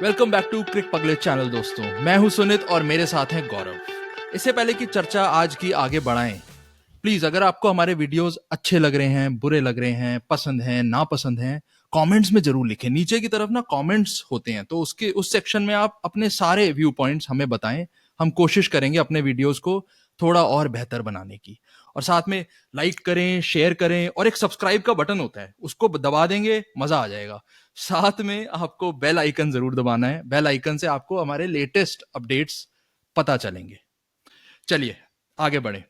Welcome back to क्रिक पगले channel दोस्तों। मैं हूं सुनित और मेरे साथ हैं गौरव। इससे पहले कि चर्चा आज की आगे बढ़ाएं, प्लीज अगर आपको हमारे वीडियोस अच्छे लग रहे हैं, बुरे लग रहे हैं, पसंद हैं, ना पसंद हैं, कमेंट्स में जरूर लिखें। नीचे की तरफ ना कमेंट्स होते हैं, तो उसके उस सेक्शन में आप अपने सारे व्यू पॉइंट्स हमें बताएं। हम कोशिश करेंगे अपने वीडियोस को थोड़ा और बेहतर बनाने की। और साथ में लाइक करें, शेयर करें, और एक सब्सक्राइब का बटन होता है, उसको दबा देंगे, मजा आ जाएगा। साथ में आपको बेल आइकन जरूर दबाना है। बेल आइकन से आपको हमारे लेटेस्ट अपडेट्स पता चलेंगे। चलिए आगे बढ़े।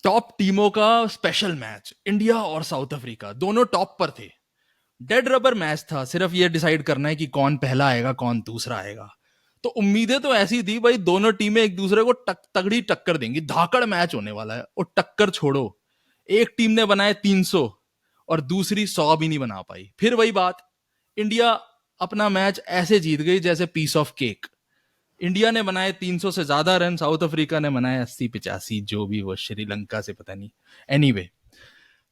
टॉप टीमों का स्पेशल मैच, इंडिया और साउथ अफ्रीका दोनों टॉप पर थे। डेड रबर मैच था, सिर्फ ये डिसाइड करना है कि कौन पहला आएगा कौन दूसरा आएगा। तो उम्मीदें तो ऐसी थी भाई, दोनों टीमें एक दूसरे को तगड़ी टक्कर देंगी, धाकड़ मैच होने वाला है। और टक्कर छोड़ो, एक टीम ने बनाए 300 और दूसरी 100 भी नहीं बना पाई। फिर वही बात, इंडिया अपना मैच ऐसे जीत गई जैसे पीस ऑफ केक। इंडिया ने बनाए 300 से ज्यादा रन, साउथ अफ्रीका ने बनाए 80-85, जो भी वो श्रीलंका से पता नहीं। एनीवे,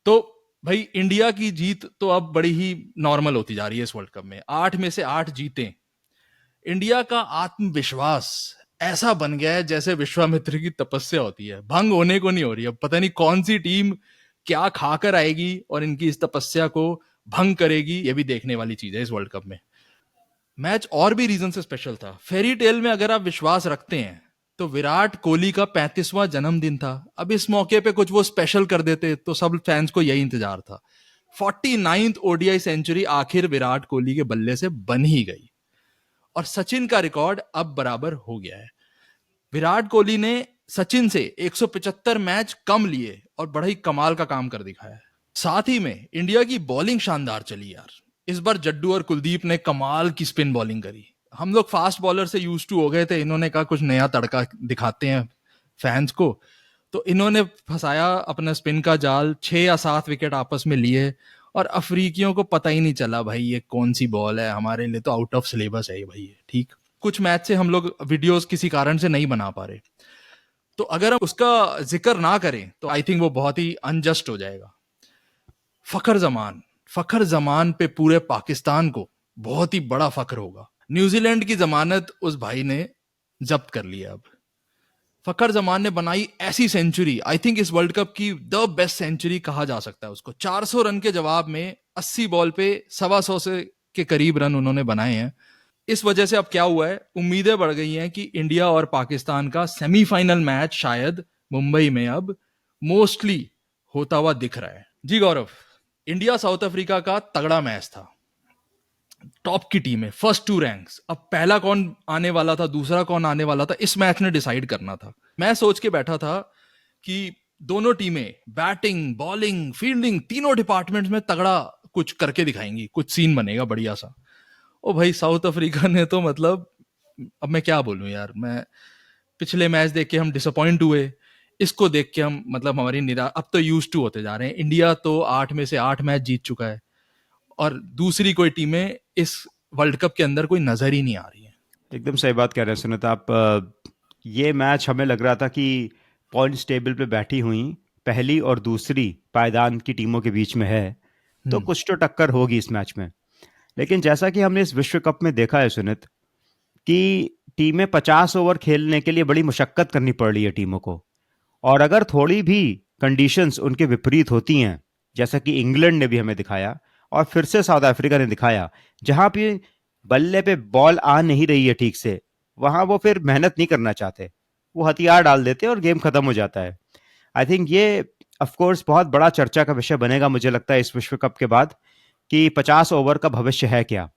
तो भाई इंडिया की जीत तो अब बड़ी ही नॉर्मल होती जा रही है इस वर्ल्ड कप में। 8 में से 8 जीते। इंडिया का आत्मविश्वास ऐसा बन गया है जैसे विश्वामित्र की तपस्या होती है, भंग होने को नहीं हो रही। अब पता नहीं कौन सी टीम क्या खाकर आएगी और इनकी इस तपस्या को भंग करेगी। ये भी देखने वाली चीज है इस वर्ल्ड कप में। मैच और भी रीजन से स्पेशल था। फेरी टेल में अगर आप विश्वास रखते हैं तो विराट कोहली का 35वां जन्मदिन था। अब इस मौके पे कुछ वो स्पेशल कर देते तो सब फैंस को यही इंतजार था। 49th ओडीआई सेंचुरी आखिर विराट कोहली के बल्ले से बन ही गई और सचिन का रिकॉर्ड अब बराबर हो गया है। विराट कोहली ने सचिन से 175 मैच कम लिए और बड़ा ही कमाल का काम कर दिखाया है। साथ ही में इंडिया की बॉलिंग शानदार चली यार। इस बार जड्डू और कुलदीप ने कमाल की स्पिन बॉलिंग करी। हम लोग फास्ट बॉलर से यूज टू हो गए थे, इन्होंने कहा कुछ नया तड़का दिखाते हैं फैंस को। तो इन्होंने फंसाया अपना स्पिन का जाल, 6 या 7 विकेट आपस में लिए और अफ्रीकियों को पता ही नहीं चला भाई ये कौन सी बॉल है। हमारे लिए तो आउट ऑफ सिलेबस है ये भाई। ठीक, कुछ मैच से हम लोग वीडियोस किसी कारण से नहीं बना पा रहे, तो अगर हम उसका जिक्र ना करें तो आई थिंक वो बहुत ही अनजस्ट हो जाएगा। फखर जमान, फखर जमान पे पूरे पाकिस्तान को बहुत ही बड़ा फख्र होगा। न्यूजीलैंड की जमानत उस भाई ने जब्त कर लिया। अब फखर जमान ने बनाई ऐसी सेंचुरी, आई थिंक इस वर्ल्ड कप की द बेस्ट सेंचुरी कहा जा सकता है उसको। 400 रन के जवाब में 80 बॉल पे 125 से के करीब रन उन्होंने बनाए हैं। इस वजह से अब क्या हुआ है, उम्मीदें बढ़ गई हैं कि इंडिया और पाकिस्तान का सेमीफाइनल मैच शायद मुंबई में अब मोस्टली होता हुआ दिख रहा है। जी गौरव, इंडिया साउथ अफ्रीका का तगड़ा मैच था। टॉप की टीम है, फर्स्ट 2 रैंक्स। अब पहला कौन आने वाला था, दूसरा कौन आने वाला था, इस मैच ने डिसाइड करना था। मैं सोच के बैठा था कि दोनों टीमें बैटिंग, बॉलिंग, फील्डिंग, तीनों डिपार्टमेंट्स में तगड़ा कुछ करके दिखाएंगी, कुछ सीन बनेगा बढ़िया सा। ओ भाई, साउथ अफ्रीका ने तो मतलब, अब मैं क्या बोलूं यार। मैं पिछले मैच देख के हम डिसअपॉइंट हुए, इसको देख के हम मतलब हमारी अब तो यूज टू होते जा रहे हैं। इंडिया तो 8 में से 8 मैच जीत चुका है और दूसरी कोई टीमें इस वर्ल्ड कप के अंदर कोई नजर ही नहीं आ रही है। एकदम सही बात कह रहे हैं सुनीत आप। ये मैच हमें लग रहा था कि पॉइंट्स टेबल पे बैठी हुई पहली और दूसरी पायदान की टीमों के बीच में है, तो कुछ तो टक्कर होगी इस मैच में। लेकिन जैसा कि हमने इस विश्व कप में देखा है सुनीत, कि टीमें 50 ओवर खेलने के लिए बड़ी मुशक्कत करनी पड़ रही है टीमों को। और अगर थोड़ी भी कंडीशंस उनके विपरीत होती हैं, जैसा कि इंग्लैंड ने भी हमें दिखाया और फिर से साउथ अफ्रीका ने दिखाया, जहां पे बल्ले पे बॉल आ नहीं रही है ठीक से, वहां वो फिर मेहनत नहीं करना चाहते, वो हथियार डाल देते हैं और गेम खत्म हो जाता है। आई थिंक ये ऑफकोर्स बहुत बड़ा चर्चा का विषय बनेगा मुझे लगता है इस विश्व कप के बाद, कि 50 ओवर का भविष्य है क्या।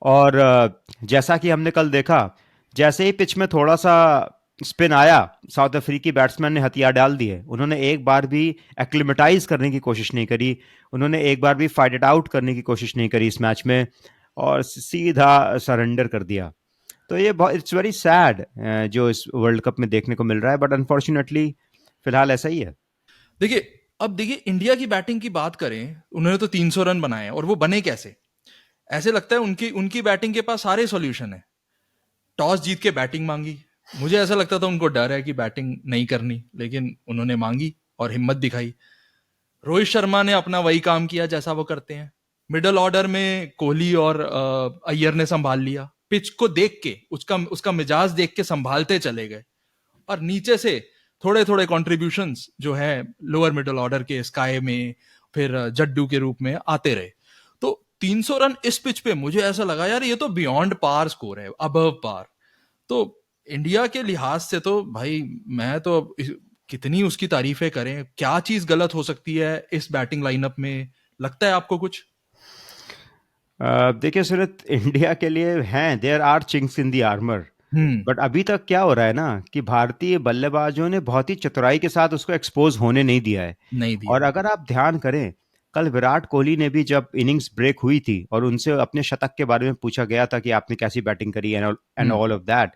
और जैसा कि हमने कल देखा, जैसे ही पिच में थोड़ा सा स्पिन आया, साउथ अफ्रीकी बैट्समैन ने हथियार डाल दिए। उन्होंने एक बार भी एक्लिमेटाइज करने की कोशिश नहीं करी, उन्होंने एक बार भी फाइट इट आउट करने की कोशिश नहीं करी इस मैच में, और सीधा सरेंडर कर दिया। तो ये बहुत, इट्स वेरी सैड जो इस वर्ल्ड कप में देखने को मिल रहा है, बट अनफॉर्चुनेटली फिलहाल ऐसा ही है। देखिए, अब देखिए इंडिया की बैटिंग की बात करें, उन्होंने तो 300 रन बनाए और वो बने कैसे। ऐसे लगता है उनकी उनकी बैटिंग के पास सारे सॉल्यूशन है। टॉस जीत के बैटिंग मांगी, मुझे ऐसा लगता था उनको डर है कि बैटिंग नहीं करनी, लेकिन उन्होंने मांगी और हिम्मत दिखाई। रोहित शर्मा ने अपना वही काम किया जैसा वो करते हैं। मिडल ऑर्डर में कोहली और अय्यर ने संभाल लिया। पिच को देख के, उसका उसका मिजाज देख के संभालते चले गए, और नीचे से थोड़े थोड़े कॉन्ट्रीब्यूशंस जो है लोअर मिडिल ऑर्डर के स्काई में, फिर जड्डू के रूप में आते रहे। तो 300 रन इस पिच पे मुझे ऐसा लगा यार ये तो बियॉन्ड पार स्कोर है, अबव पार। तो इंडिया के लिहाज से तो भाई मैं तो कितनी उसकी तारीफें करें, क्या चीज गलत हो सकती है इस बैटिंग लाइनअप में, लगता है आपको कुछ? देखिए सुरत, इंडिया के लिए हैं, there are chinks in the armour, hmm. But अभी तक क्या हो रहा है ना कि भारतीय बल्लेबाजों ने बहुत ही चतुराई के साथ उसको एक्सपोज होने नहीं दिया है। नहीं दिया। और अगर आप ध्यान करें, कल विराट कोहली ने भी जब इनिंग्स ब्रेक हुई थी और उनसे अपने शतक के बारे में पूछा गया था कि आपने कैसी बैटिंग करी and hmm. All of that,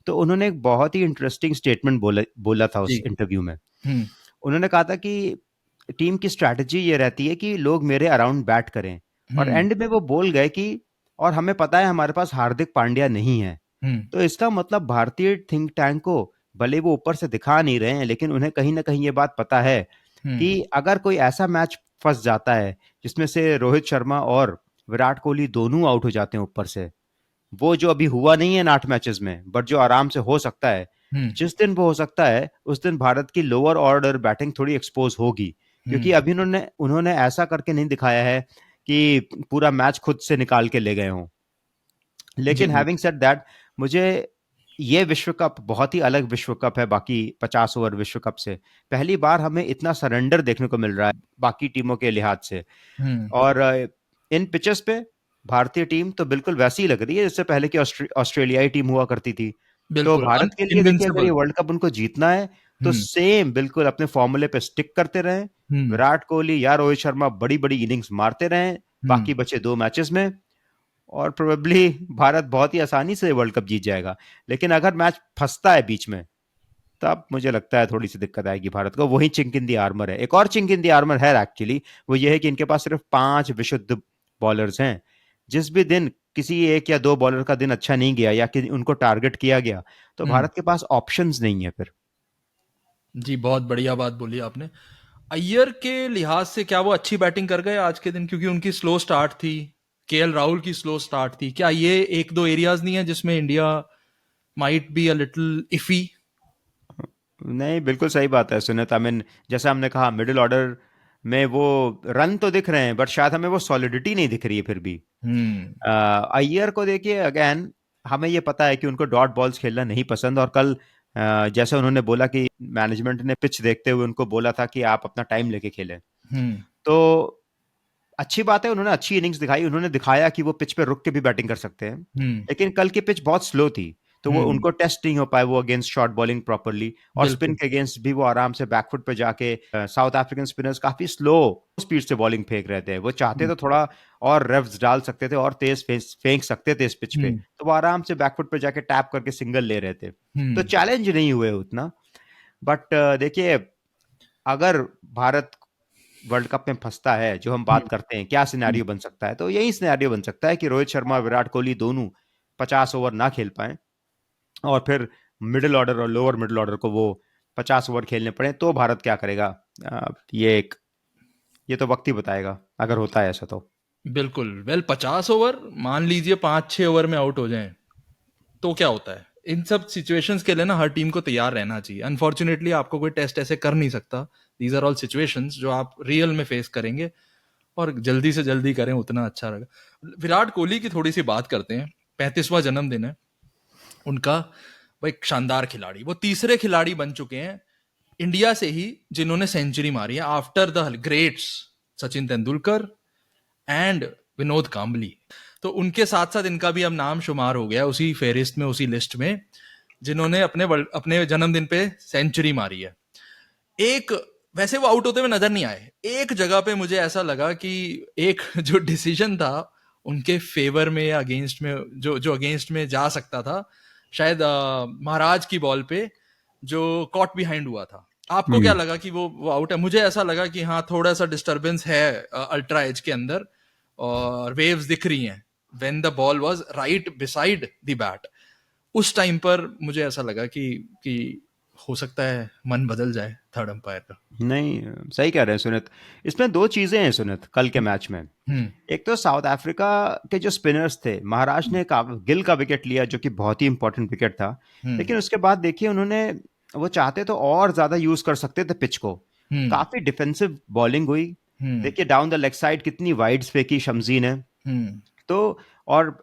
तो उन्होंने एक बहुत ही इंटरेस्टिंग स्टेटमेंट बोला था जी। उस इंटरव्यू में। हम्म। उन्होंने कहा था कि टीम की स्ट्रैटेजी ये रहती है कि लोग मेरे अराउंड बैट करें, और हम्म। एंड में वो बोल गए कि और हमें पता है हमारे पास हार्दिक पांड्या नहीं है। हम्म। तो इसका मतलब भारतीय थिंक टैंक को भले वो ऊपर से दिखा नहीं रहे हैं, लेकिन उन्हें कहीं ना कहीं ये बात पता है हम्म। कि अगर कोई ऐसा मैच फंस जाता है जिसमें से रोहित शर्मा और विराट कोहली दोनों आउट हो जाते हैं ऊपर से, वो जो अभी हुआ नहीं है इन 8 मैचेस में, बट जो आराम से हो सकता है, हम्म। जिस दिन वो हो सकता है उस दिन भारत की लोअर ऑर्डर बैटिंग थोड़ी एक्सपोज होगी। क्योंकि हम्म। अभी उन्होंने उन्होंने ऐसा करके नहीं दिखाया है कि पूरा मैच खुद से निकाल के ले गए हों। जी लेकिन हैविंग बिल्कुल। सेड दैट, मुझे ये विश्व कप बहुत ही अलग विश्व कप है बाकी 50 ओवर विश्व कप से। पहली बार हमें इतना सरेंडर देखने को मिल रहा है बाकी टीमों के लिहाज से। हम्म। और इन पिचेस पे भारतीय टीम तो बिल्कुल वैसी ही लग रही है जैसे पहले की ऑस्ट्रेलियाई टीम हुआ करती थी। तो बिल्कुल भारत के लिए देखिए, अगर इनविंसिबल। ये वर्ल्ड कप उनको जीतना है तो हम्म। सेम बिल्कुल अपने फॉर्मूले पे स्टिक करते रहें। हम्म। विराट कोहली या रोहित शर्मा बड़ी बड़ी इनिंग्स मारते रहें हम्म। बाकी बचे 2 मैचेस में, और प्रोबेबली भारत बहुत ही आसानी से वर्ल्ड कप जीत जाएगा। लेकिन अगर मैच फंसता है बीच में, तब मुझे लगता है थोड़ी सी दिक्कत आएगी भारत को। वही चिंक इन दी आर्मर है, एक और चिंक इन दी आर्मर है एक्चुअली, वो ये है कि इनके पास सिर्फ 5 विशुद्ध बॉलर्स हैं। जिस भी दिन किसी एक या दो बॉलर का दिन अच्छा नहीं गया या कि उनको टारगेट किया गया, तो हम्म। भारत के पास ऑप्शंस नहीं है फिर। जी बहुत बढ़िया बात बोली आपने। अय्यर के लिहाज से क्या वो अच्छी बैटिंग कर गए आज के दिन, क्योंकि उनकी स्लो स्टार्ट थी, केएल राहुल की स्लो स्टार्ट थी, क्या ये एक दो एरियाज नहीं है जिसमें India might be a little iffy? नहीं, बिल्कुल सही बात है सुनीत। आई मीन, जैसे हमने कहा, मिडिल ऑर्डर में वो रन तो दिख रहे हैं, बट शायद हमें वो सॉलिडिटी नहीं दिख रही है फिर भी। हम्म। अय्यर को देखिए, अगेन हमें ये पता है कि उनको डॉट बॉल्स खेलना नहीं पसंद, और कल जैसे उन्होंने बोला कि मैनेजमेंट ने पिच देखते हुए उनको बोला था कि आप अपना टाइम लेके खेलें। हम्म। तो अच्छी बात है, उन्होंने अच्छी इनिंग्स दिखाई, उन्होंने दिखाया कि वो पिच पे रुक के भी बैटिंग कर सकते हैं। हम्म। लेकिन कल की पिच बहुत स्लो थी, तो वो हम्म। उनको टेस्ट नहीं हो पाए वो अगेंस्ट शॉर्ट बॉलिंग प्रॉपरली, और स्पिन बिल्कुल। के अगेंस्ट भी वो आराम से बैकफुट पे जाके साउथ अफ्रीकन स्पिनर्स काफी स्लो स्पीड से बॉलिंग फेंक रहे थे। वो चाहते हम्म। तो थोड़ा और रेव्स डाल सकते थे और तेज फेंक सकते थे इस पिच पे, हम्म। तो वो आराम से बैकफुट पे जाके टैप करके सिंगल ले रहे थे। तो हम्म। चैलेंज नहीं हुए उतना। बट देखिए, अगर भारत वर्ल्ड कप में फंसता है, जो हम हम्म। बात करते हैं क्या सिनेरियो बन सकता है, तो यही सिनेरियो बन सकता है कि रोहित शर्मा और विराट कोहली दोनों 50 ओवर ना खेल पाए, और फिर मिडिल ऑर्डर और लोअर मिडिल ऑर्डर को वो 50 ओवर खेलने पड़े, तो भारत क्या करेगा? ये तो वक्त ही बताएगा अगर होता है ऐसा तो। बिल्कुल। वेल 50 ओवर मान लीजिए 5-6 ओवर में आउट हो जाएं तो क्या होता है? इन सब सिचुएशंस के लिए ना हर टीम को तैयार रहना चाहिए। अनफॉर्चुनेटली आपको कोई टेस्ट ऐसे कर नहीं सकता। दीज आर ऑल सिचुएशंस जो आप रियल में फेस करेंगे, और जल्दी से जल्दी करें उतना अच्छा रहेगा। विराट कोहली की थोड़ी सी बात करते हैं। 35वां जन्मदिन है उनका। वो एक शानदार खिलाड़ी, वो तीसरे खिलाड़ी बन चुके हैं इंडिया से ही जिन्होंने सेंचुरी मारी है, after the greats Sachin Tendulkar and Vinod Kambli. तो उनके साथ साथ इनका भी अब नाम शुमार हो गया उसी फेरिस्त में, उसी लिस्ट में, जिन्होंने अपने जन्मदिन पे सेंचुरी मारी है। एक, वैसे वो आउट होते हुए नजर नहीं आए, एक जगह पे मुझे ऐसा लगा कि एक जो डिसीजन था उनके फेवर में या अगेंस्ट में, जो जो अगेंस्ट में जा सकता था, शायद महाराज की बॉल पे जो कॉट बिहाइंड हुआ था। आपको क्या लगा कि वो आउट है? मुझे ऐसा लगा कि हाँ थोड़ा सा डिस्टरबेंस है अल्ट्रा एज के अंदर, और वेव्स दिख रही हैं when the ball was right beside the bat. उस टाइम पर मुझे ऐसा लगा कि हो सकता है मन बदल जाए थर्ड अंपायर का। नहीं, सही कह रहे हैं सुनित। इसमें दो चीजें हैं सुनित कल के मैच में। हम्म। एक तो साउथ अफ्रीका के जो स्पिनर्स थे, महाराज ने गिल का विकेट लिया जो कि बहुत ही इंपॉर्टेंट विकेट था। हम्म। लेकिन उसके बाद देखिए उन्होंने, वो चाहते तो और ज्यादा यूज कर सकते थे पिच को। हम्म। काफी डिफेंसिव बॉलिंग हुई। हम्म। देखिए डाउन द लेग साइड कितनी वाइड्स फेंकी शमजी ने। हम्म। तो और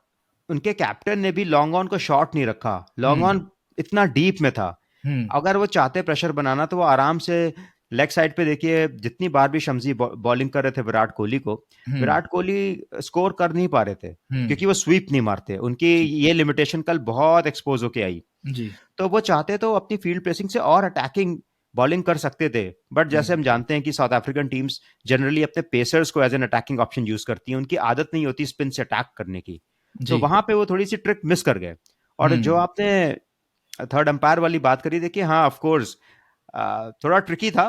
उनके कैप्टन ने भी लॉन्ग ऑन को शॉट नहीं रखा, लॉन्ग हम्म। ऑन इतना डीप में था। हम्म। अगर वो चाहते प्रेशर बनाना तो वो आराम से लेग साइड पे, देखिए जितनी बार भी शमजी बॉलिंग कर रहे थे विराट कोहली को, हम्म। विराट कोहली स्कोर कर नहीं पा रहे थे हम्म। क्योंकि वो स्वीप नहीं मारते। उनकी जी। ये लिमिटेशन कल बहुत एक्सपोज होके आई। जी। तो वो चाहते तो अपनी फील्ड प्लेसिंग से और अटैकिंग बॉलिंग कर सकते थे, बट जैसे हम्म। हम जानते हैं कि साउथ अफ्रीकन टीम्स जनरली अपने पेसर्स को as an attacking option use करती हैं, उनकी आदत नहीं होती स्पिन से अटैक करने की। तो जी। वहां पे वो थोड़ी सी ट्रिक मिस कर गए। और जो हम्म। आपने थर्ड अंपायर वाली बात करी, देखिए हाँ ऑफ कोर्स थोड़ा ट्रिकी था।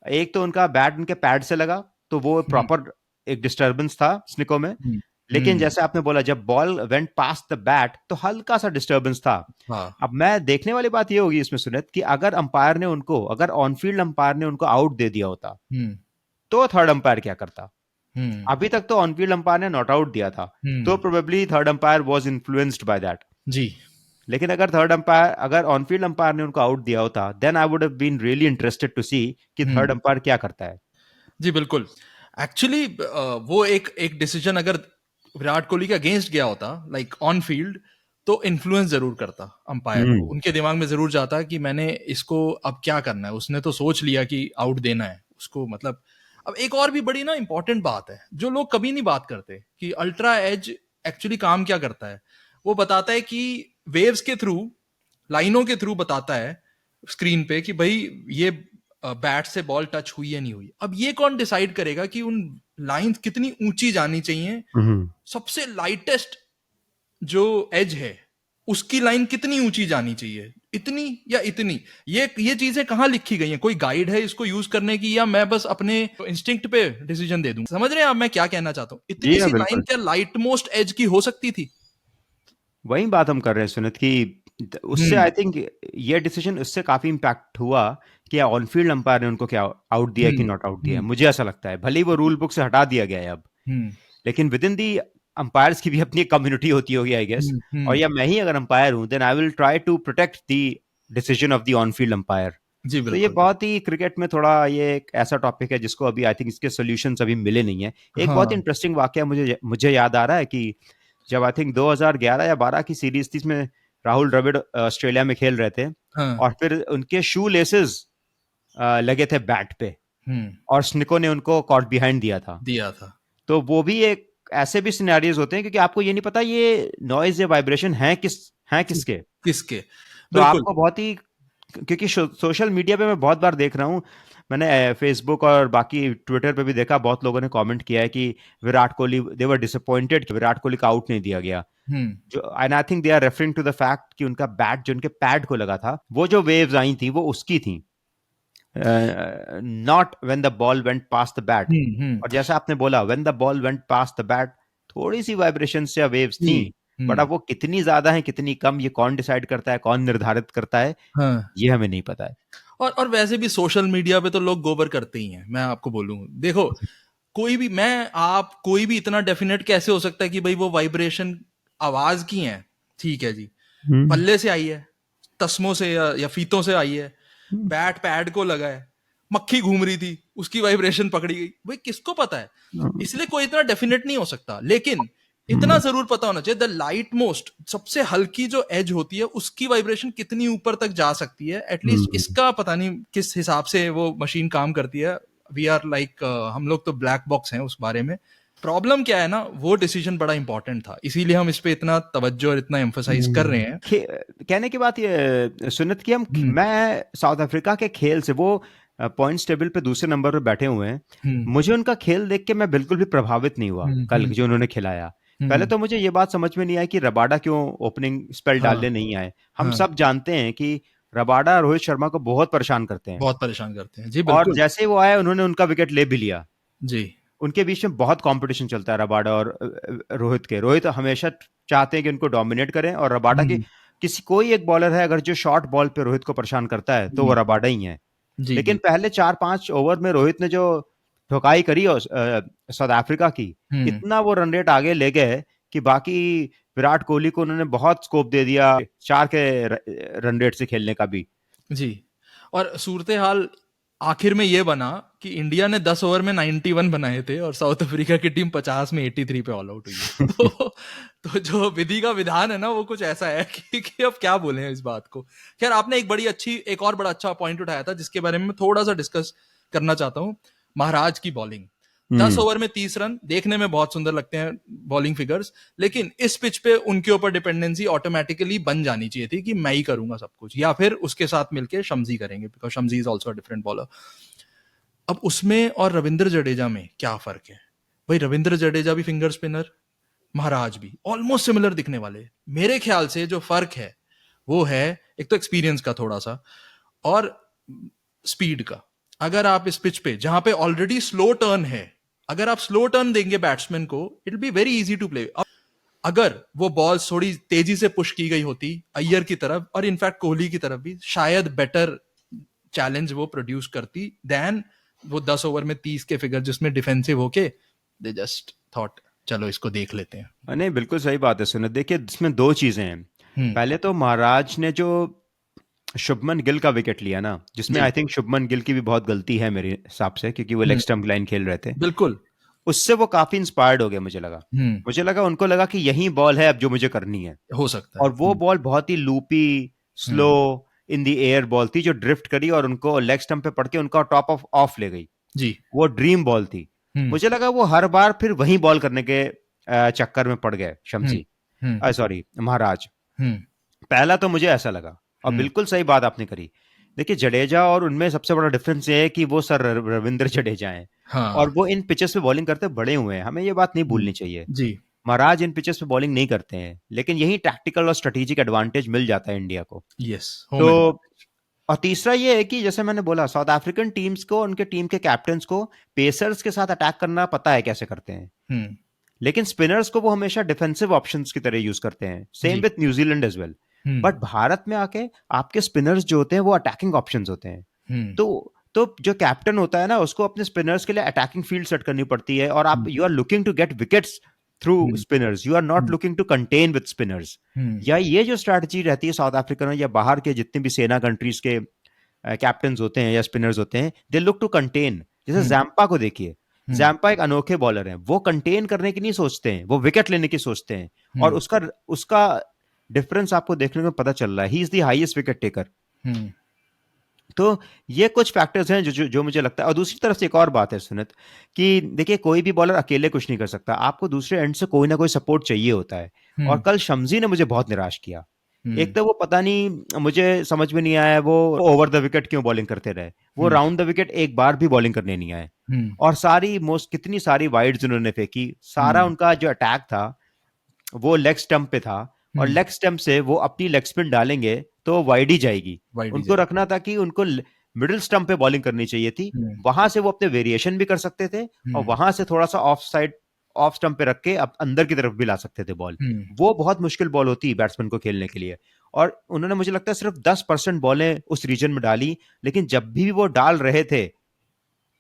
एक तो उनका बैट उनके पैड से लगा, तो वो हम्म। प्रॉपर एक डिस्टरबेंस था स्निको में। हम्म। लेकिन हम्म। जैसे आपने बोला जब ball went past the bat तो हल्का सा डिस्टरबेंस था। हाँ। अब मैं देखने वाली बात ये होगी इसमें सुनित कि अगर अंपायर ने उनको, अगर ऑन फील्ड अंपायर ने उनको आउट दे दिया होता हम्म। तो थर्ड अंपायर क्या करता। हम्म। अभी तक तो ऑन फील्ड अंपायर ने नॉट आउट दिया था, तो hmm. Probably third umpire was influenced by that. जी। लेकिन अगर ऑन फील्ड अंपायर ने उनको आउट दिया होता, then I would have been really interested to see कि थर्ड हम्म। अंपायर क्या करता है। जी बिल्कुल। एक्चुअली वो एक एक डिसीजन अगर विराट कोहली के अगेंस्ट गया होता लाइक ऑन फील्ड, तो इन्फ्लुएंस जरूर करता अंपायर को, हम्म। उनके दिमाग में जरूर जाता कि मैंने इसको अब क्या करना है। उसने तो सोच लिया कि आउट देना है उसको, मतलब। अब एक और भी बड़ी ना इंपॉर्टेंट बात है जो लोग कभी नहीं बात करते, कि अल्ट्रा एज एक्चुअली काम क्या करता है। वो बताता है कि वेव्स के थ्रू, लाइनों के थ्रू बताता है स्क्रीन पे कि भाई ये बैट से बॉल टच हुई या नहीं हुई। अब ये कौन डिसाइड करेगा कि उन लाइंस कितनी ऊंची जानी चाहिए। हम्म। सबसे लाइटेस्ट जो एज है उसकी लाइन कितनी ऊंची जानी चाहिए, इतनी या इतनी। ये चीजें कहाँ लिखी गई हैं? कोई गाइड है इसको यूज करने की, या मैं बस अपने इंस्टिंक्ट पे डिसीजन दे दूं? समझ रहे हैं आप मैं क्या कहना चाहता हूं? जी इतनी हाँ सी लाइन बिल्कुल, क्या लाइट मोस्ट एज की हो सकती थी? वही बात हम कर रहे हैं सुनित कि उससे हम्म। आई थिंक ये डिसीजन उससे काफी इम्पैक्ट हुआ कि ऑन फील्ड अंपायर ने उनको क्या आउट दिया कि हम्म। नॉट आउट दिया है। हम्म। मुझे ऐसा लगता है, भले ही वो रूल बुक से हटा दिया गया है अब, हम्म। लेकिन विद इन दी अंपायर्स की भी अपनी कम्युनिटी होती होगी आई गेस। हम्म। और हम्म। या मैं ही अगर अंपायर हूं then I will try to protect the decision of the on field umpire. जी तो ये बिल्कुल। बहुत ही क्रिकेट में थोड़ा ये एक ऐसा टॉपिक है जिसको अभी आई थिंक इसके सॉल्यूशंस अभी मिले नहीं है। एक बहुत हाँ। इंटरेस्टिंग वाकया मुझे मुझे याद आ रहा है कि जब आई थिंक 2011 या 12 की सीरीज थी, इसमें राहुल द्रविड़ ऑस्ट्रेलिया में खेल रहे थे हाँ। और फिर उनके शू लेसेस लगे थे बैट पे, हम्म। और स्निको ने उनको कॉट बिहाइंड दिया था। दिया था। तो वो भी एक ऐसे भी सिनेरियोज होते हैं क्योंकि आपको ये नहीं पता ये नॉइज या वाइब्रेशन है किस किसके। किसके? तो बिल्कुल। आपको बहुत ही, क्योंकि सोशल मीडिया पे मैं बहुत बार देख रहा हूँ, मैंने फेसबुक और बाकी ट्विटर पे भी देखा, बहुत लोगों ने कमेंट किया है कि विराट कोहली, दे वर डिसअपॉइंटेड कि विराट कोहली का आउट नहीं दिया गया। हम्म। जो and I think they are referring to the fact कि उनका बैट जो उनके पैड को लगा था, वो जो वेव्स आई थी वो उसकी थी, not when the ball went past the bat. Hmm. और जैसा आपने बोला when the ball went past the bat, थोड़ी सी वाइब्रेशन या वेव्स जी। थी, बट हम्म। अब वो कितनी ज्यादा है कितनी कम, ये कौन डिसाइड करता है, कौन निर्धारित करता है, हाँ। ये हमें नहीं पता है। और वैसे भी सोशल मीडिया पे तो लोग गोबर करते ही हैं। मैं आपको बोलूं, देखो, कोई भी, मैं आप कोई भी इतना डेफिनेट कैसे हो सकता है कि भाई वो वाइब्रेशन आवाज की है? ठीक है जी, हम्म। बल्ले से आई है, तस्मों से या फीतों से आई है, बैट पैड को लगा है, मक्खी घूम रही थी उसकी वाइब्रेशन पकड़ी गई, भाई किसको पता है? इसलिए कोई इतना डेफिनेट नहीं हो सकता। लेकिन इतना जरूर पता होना चाहिए, द लाइट मोस्ट, सबसे हल्की जो एज होती है उसकी वाइब्रेशन कितनी ऊपर तक जा सकती है। एटलीस्ट इसका पता नहीं किस हिसाब से वो मशीन काम करती है। वी आर लाइक, हम लोग तो ब्लैक बॉक्स हैं उस बारे में। प्रॉब्लम क्या है ना, वो डिसीजन बड़ा इंपॉर्टेंट था, इसीलिए हम इस पे इतना तवज्जो और इतना एम्फोसाइज कर रहे हैं। कहने की बात ये सुनित कि हम्म। मैं साउथ अफ्रीका के खेल से, वो पॉइंट्स टेबल पे दूसरे नंबर पे बैठे हुए हैं, हम्म। मुझे उनका खेल देख के मैं बिल्कुल भी प्रभावित नहीं हुआ हम्म। कल जो उन्होंने खिलाया। पहले हम्म। तो मुझे ये बात समझ में नहीं आई कि रबाडा क्यों ओपनिंग स्पेल हाँ। डालने नहीं आए। हम हाँ। सब जानते हैं कि रबाडा रोहित शर्मा को बहुत परेशान करते हैं, बहुत परेशान करते हैं जी और बिल्कुल। जैसे ही वो आए उन्होंने उनका विकेट ले भी लिया। जी। उनके बीच में बहुत कंपटीशन चलता है रबाडा और रोहित के। रोहित हमेशा चाहते हैं कि उनको डोमिनेट करें, और रबाडा की हम्म। किसी कोई एक बॉलर है अगर जो शॉर्ट बॉल पे रोहित को परेशान करता है तो वो रबाडा ही है। जी लेकिन जी। पहले 4-5 ओवर में रोहित ने जो ठोकाई करी और साउथ अफ्रीका की, हम्म। इतना वो रन रेट आगे ले गए कि बाकी विराट कोहली को उन्होंने बहुत स्कोप दे दिया 4 के रन रेट से खेलने का भी। जी। और सूरत हाल आखिर में ये बना कि इंडिया ने 10 ओवर में 91 बनाए थे और साउथ अफ्रीका की टीम 50 में 83 पे ऑल आउट हुई है। तो जो विधि का विधान है ना वो कुछ ऐसा है कि अब क्या बोले इस बात को। खैर आपने एक और बड़ा अच्छा पॉइंट उठाया था जिसके बारे में मैं थोड़ा सा डिस्कस करना चाहता हूँ। महाराज की बॉलिंग 10 ओवर में 30 रन देखने में बहुत सुंदर लगते हैं बॉलिंग फिगर्स, लेकिन इस पिच पे उनके ऊपर डिपेंडेंसी ऑटोमेटिकली बन जानी चाहिए थी कि मैं ही करूंगा सब कुछ या फिर उसके साथ मिलके शम्सी करेंगे because Shamsi is also different bowler. अब उसमें और रविंद्र जडेजा में क्या फर्क है भाई? रविंद्र जडेजा भी फिंगर स्पिनर, महाराज भी ऑलमोस्ट सिमिलर दिखने वाले। मेरे ख्याल से जो फर्क है वो है एक तो एक्सपीरियंस का थोड़ा सा और स्पीड का। अगर आप इस पिच पे जहां पे ऑलरेडी स्लो टर्न है, अगर आप स्लो टर्न देंगे बैट्समैन को it will be very easy to play. अगर वो बॉल थोड़ी तेजी से पुश की गई होती अय्यर की तरफ और इनफैक्ट कोहली की तरफ भी, शायद बेटर चैलेंज वो प्रोड्यूस करती देन वो 10 ओवर में 30 के फिगर जिसमें डिफेंसिव होके दे जस्ट थॉट चलो इसको देख लेते हैं। नहीं बिल्कुल सही बात है सुनित। देखिए इसमें दो चीजें हैं। पहले तो महाराज ने जो शुभमन गिल का विकेट लिया ना, जिसमें आई थिंक शुभमन गिल की भी बहुत गलती है मेरे हिसाब से, क्योंकि वो लेग स्टंप लाइन खेल रहे थे। बिल्कुल। उससे वो काफी इंस्पायर्ड हो गए। मुझे लगा उनको लगा कि यही बॉल है अब जो मुझे करनी है। हो सकता और है। वो बॉल बहुत ही loopy slow in the air ball थी जो ड्रिफ्ट करी और उनको लेग स्टंप पे पड़ के उनका टॉप ऑफ ऑफ ले गई। जी। वो ड्रीम बॉल थी। मुझे लगा वो हर बार फिर वही बॉल करने के चक्कर में पड़ गए शम्सी, सॉरी महाराज। पहला तो मुझे ऐसा लगा। और बिल्कुल सही बात आपने करी। देखिए जडेजा और उनमें सबसे बड़ा डिफरेंस ये है कि वो सर रविंद्र जडेजा हैं। और वो इन पिचेस पे बॉलिंग करते बड़े हुए हैं, हमें ये बात नहीं भूलनी चाहिए। जी। महाराज इन पिचेस पे बॉलिंग नहीं करते हैं, लेकिन यही टैक्टिकल और स्ट्रेटेजिक एडवांटेज मिल जाता है इंडिया को। यस। तो और तीसरा ये है कि जैसे मैंने बोला साउथ अफ्रीकन टीम्स को, उनके टीम के कैप्टन्स को पेसर्स के साथ अटैक करना पता है कैसे करते हैं, लेकिन स्पिनर्स को वो हमेशा डिफेंसिव ऑप्शंस की तरह यूज करते हैं। Same with New Zealand as well. But Bharat में आके आपके स्पिनर्स जो होते हैं वो अटैकिंग ऑप्शंस होते हैं। तो जो कैप्टन होता है ना, उसको अपने स्पिनर्स के लिए अटैकिंग फील्ड सेट करनी पड़ती है। और आप you are looking to get wickets through spinners, you are not looking to contain with spinners. या ये जो स्ट्रैटेजी रहती है साउथ अफ्रीका में या बाहर के जितने भी सेना कंट्रीज के कैप्टन होते हैं या स्पिनर्स होते हैं, दे लुक टू कंटेन। जैसे जैम्पा को देखिए, जैम्पा एक अनोखे बॉलर हैं। वो कंटेन करने की नहीं सोचते हैं, वो विकेट लेने की सोचते हैं। और उसका डिफरेंस आपको देखने को पता चल रहा है। He is the highest wicket taker. तो ये कुछ फैक्टर्स हैं जो मुझे लगता है। और दूसरी तरफ से एक और बात है सुनित, कि देखिए कोई भी बॉलर अकेले कुछ नहीं कर सकता, आपको दूसरे एंड से कोई ना कोई सपोर्ट चाहिए होता है। और कल शम्सी ने मुझे बहुत निराश किया। एक तो वो पता नहीं, मुझे समझ में नहीं आया वो ओवर द विकेट क्यों बॉलिंग करते रहे। वो राउंड द विकेट एक बार भी बॉलिंग करने नहीं आए। और कितनी सारी वाइड्स उन्होंने फेंकी। सारा उनका जो अटैक था वो लेग स्टंप पे था। और लेग स्टंप से वो अपनी लेग स्पिन डालेंगे तो वाइड ही जाएगी। उनको रखना था कि उनको मिडिल स्टंप पे बॉलिंग करनी चाहिए थी। वहां से वो अपने वेरिएशन भी कर सकते थे और वहां से थोड़ा सा ऑफ स्टंप पे रख के अब अंदर की तरफ भी ला सकते थे बॉल। वो बहुत मुश्किल बॉल होती है बैट्समैन को खेलने के लिए। और उन्होंने मुझे लगता है सिर्फ 10% बॉलें उस रीजन में डाली, लेकिन जब भी वो डाल रहे थे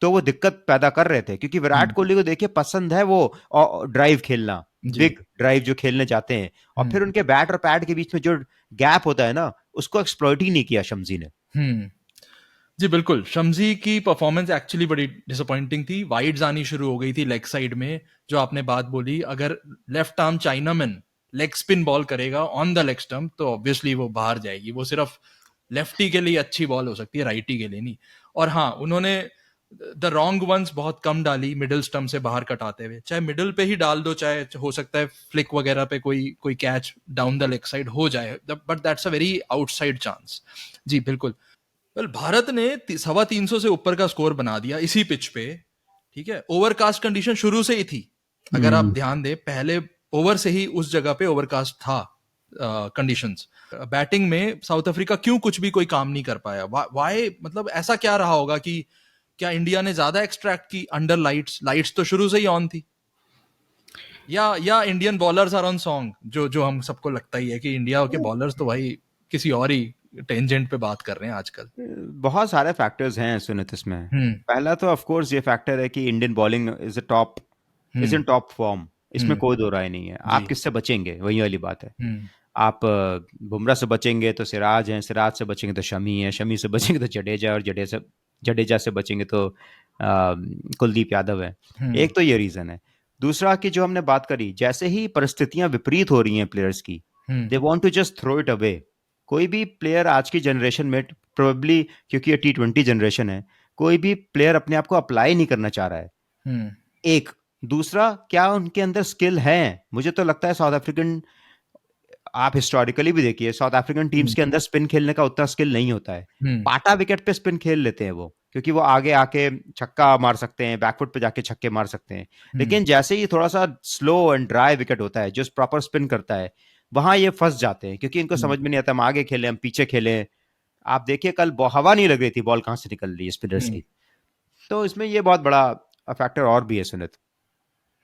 तो वो दिक्कत पैदा कर रहे थे। क्योंकि विराट कोहली को देखिए पसंद है वो ड्राइव खेलना, बिग ड्राइव जो खेलने जाते हैं। और फिर उनके बैट और पैड के बीच में जो गैप होता है ना, उसको एक्सप्लॉइट ही नहीं किया शम्सी ने। जी बिल्कुल। शम्सी की परफॉर्मेंस एक्चुअली बड़ी डिसअपॉइंटिंग थी। वाइड्स आनी शुरू हो गई थी लेग साइड में। जो आपने बात बोली, अगर left arm chinaman leg spin ball करेगा ऑन द लेग स्टंप तो ऑब्वियसली वो बाहर जाएगी। वो सिर्फ लेफ्टी के लिए अच्छी बॉल हो सकती है, राइटी के लिए नहीं। और हाँ, उन्होंने द रॉन्ग वंस बहुत कम डाली मिडिल स्टंप से बाहर कटाते हुए। चाहे मिडिल पे ही डाल दो, चाहे हो सकता है फ्लिक वगैरह पे कोई catch down the leg side हो जाए, but that's a very outside chance. जी बिल्कुल। वेल, भारत ने 350 से ऊपर का स्कोर बना दिया इसी पिच पे। ठीक है, ओवरकास्ट कंडीशन शुरू से ही थी। अगर आप ध्यान दें, पहले ओवर से ही उस जगह पे ओवरकास्ट था कंडीशंस। बैटिंग में साउथ अफ्रीका क्यों कुछ भी कोई काम नहीं कर पाया? वाई, मतलब ऐसा क्या रहा होगा कि क्या इंडिया ने ज्यादा एक्सट्रैक्ट की अंडर लाइट्स? लाइट्स तो शुरू से ही ऑन थी। या Indian bowlers are on song, जो जो हम सबको लगता ही है कि इंडिया के बॉलर्स तो भाई किसी और ही टेंजेंट पे बात कर रहे हैं आजकल। बहुत सारे फैक्टर्स हैं सुनित इसमें। हम्म। पहला तो ऑफ कोर्स ये फैक्टर है कि Indian bowling is in hmm. Top form, इसमें हम्म। कोई दो राय नहीं है। आप जी। किससे बचेंगे, वही वाली बात है। हम्म। आप बुमराह से बचेंगे तो सिराज हैं, सिराज से बचेंगे तो शमी है, शमी से बचेंगे तो जडेजा, और जडेजा से बचेंगे तो कुलदीप यादव है। हम्म। एक तो ये रीज़न है। दूसरा कि जो हमने बात करी, जैसे ही परिस्थितियां विपरीत हो रही हैं प्लेयर्स की, hmm. They want to just throw it away. कोई भी प्लेयर आज की जनरेशन में प्रोबेबली, क्योंकि ये T20 जनरेशन है, कोई भी प्लेयर अपने आप को अप्लाई नहीं करना चाह रहा है। हम्म। एक दूसरा, क्या उनके अंदर स्किल है? मुझे तो लगता है साउथ अफ्रीकन, आप हिस्टोरिकली भी देखिए, साउथ अफ्रीकन टीम्स हम्म। के अंदर स्पिन खेलने का उतना स्किल नहीं होता है। हम्म। पाटा विकेट पे स्पिन खेल लेते हैं वो, क्योंकि वो आगे आके छक्का मार सकते हैं, बैकफुट पे जाके छक्के मार सकते हैं। हम्म। लेकिन जैसे ही थोड़ा सा स्लो एंड ड्राई विकेट होता है जो प्रॉपर स्पिन करता है, वहां ये फंस जाते हैं, क्योंकि इनको हम्म। समझ में नहीं आता हम आगे खेलें हम पीछे खेलें। आप देखिए कल हवा नहीं लग रही थी, बॉल कहाँ से निकल रही है स्पिनर्स हम्म। की। तो इसमें ये बहुत बड़ा फैक्टर और भी है सुनित।